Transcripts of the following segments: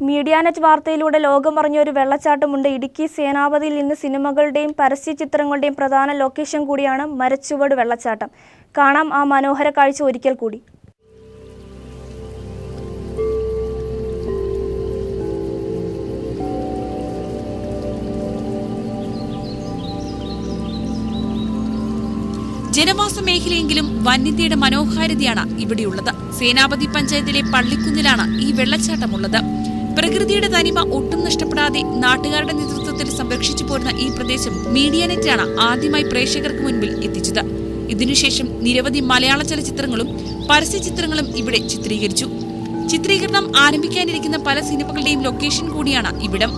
Medianet വാർത്തയിലൂടെ ലോകമറിഞ്ഞ ഒരു വെള്ളച്ചാട്ടമുണ്ട്. ഇടുക്കി സേനാപതിയിൽ നിന്ന് സിനിമകളുടെയും പരസ്യചിത്രങ്ങളുടെയും പ്രധാന ലൊക്കേഷൻ കൂടിയാണ് മരച്ചുവട് വെള്ളച്ചാട്ടം. കാണാം ആ മനോഹര കാഴ്ച ഒരിക്കൽ കൂടി. ജനവാസ മേഖലയെങ്കിലും വന്യതയുടെ മനോഹാരിതയാണ് ഇവിടെയുള്ളത്. സേനാപതി പഞ്ചായത്തിലെ പള്ളിക്കുന്നിലാണ് ഈ വെള്ളച്ചാട്ടമുള്ളത്. പ്രകൃതിയുടെ തനിമ ഒട്ടും നഷ്ടപ്പെടാതെ നാട്ടുകാരുടെ നേതൃത്വത്തിൽ സംരക്ഷിച്ചു പോരുന്ന ഈ പ്രദേശം മീഡിയാനെറ്റാണ് ആദ്യമായി പ്രേക്ഷകർക്ക് മുൻപിൽ എത്തിച്ചത്. ഇതിനുശേഷം നിരവധി മലയാള ചലച്ചിത്രങ്ങളും പരസ്യചിത്രങ്ങളും ഇവിടെ ചിത്രീകരിച്ചു. ചിത്രീകരണം ആരംഭിക്കാനിരിക്കുന്ന പല സിനിമകളുടെയും ലൊക്കേഷൻ കൂടിയാണ് ഇവിടം.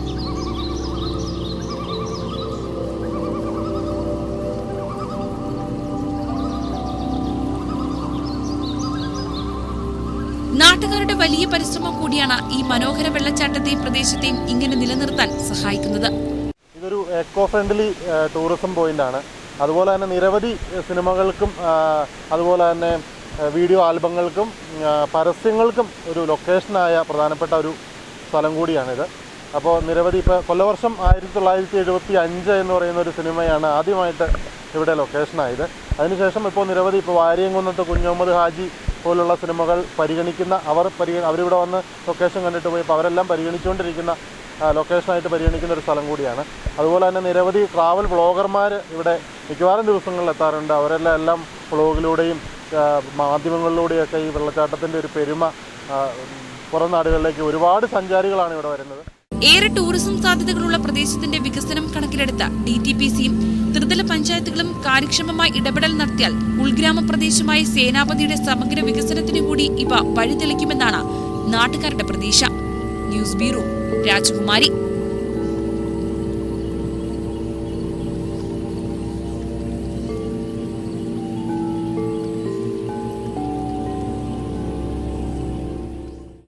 നാട്ടുകാരുടെ വലിയ പരിശ്രമം കൂടിയാണ് ഈ മനോഹര വെള്ളച്ചാട്ടത്തെയും പ്രദേശത്തെയും ഇങ്ങനെ നിലനിർത്താൻ സഹായിക്കുന്നത്. ഇതൊരു എക്കോ ഫ്രണ്ട്ലി ടൂറിസം പോയിന്റ് ആണ്. അതുപോലെ തന്നെ നിരവധി സിനിമകൾക്കും അതുപോലെ തന്നെ വീഡിയോ ആൽബങ്ങൾക്കും പരസ്യങ്ങൾക്കും ഒരു ലൊക്കേഷനായ പ്രധാനപ്പെട്ട ഒരു സ്ഥലം കൂടിയാണിത്. അപ്പോൾ നിരവധി ഇപ്പോൾ കൊല്ലവർഷം 1975 എന്ന് പറയുന്ന ഒരു സിനിമയാണ് ആദ്യമായിട്ട് ഇവിടെ ലൊക്കേഷനായത്. അതിനുശേഷം ഇപ്പോൾ നിരവധി ഇപ്പോൾ വാരിയംകുന്നത്ത് കുഞ്ഞഹമ്മദ് ഹാജി പോലുള്ള സിനിമകൾ പരിഗണിക്കുന്ന അവരിവിടെ വന്ന് ലൊക്കേഷൻ കണ്ടിട്ട് പോയി. അപ്പോൾ അവരെല്ലാം പരിഗണിച്ചുകൊണ്ടിരിക്കുന്ന ലൊക്കേഷനായിട്ട് പരിഗണിക്കുന്ന ഒരു സ്ഥലം കൂടിയാണ്. അതുപോലെ തന്നെ നിരവധി ട്രാവൽ വ്ളോഗർമാർ ഇവിടെ മിക്കവാറും ദിവസങ്ങളിൽ എത്താറുണ്ട്. അവരെല്ലാം വ്ളോഗിലൂടെയും മാധ്യമങ്ങളിലൂടെയൊക്കെ ഈ വെള്ളച്ചാട്ടത്തിൻ്റെ ഒരു പെരുമ പുറം നാടുകളിലേക്ക് ഒരുപാട് സഞ്ചാരികളാണ് ഇവിടെ വരുന്നത്. ഏറെ ടൂറിസം സാധ്യതകളുള്ള പ്രദേശത്തിന്റെ വികസനം കണക്കിലെടുത്ത DTPCയും ത്രിതല പഞ്ചായത്തുകളും കാര്യക്ഷമമായി ഇടപെടൽ നടത്തിയാൽ ഉൾഗ്രാമ പ്രദേശമായ സേനാപതിയുടെ സമഗ്ര വികസനത്തിനു കൂടി ഇവ വഴിതെളിക്കുമെന്നാണ് നാട്ടുകാരുടെ പ്രതീക്ഷ. ന്യൂസ് ബ്യൂറോ, രാജകുമാരി.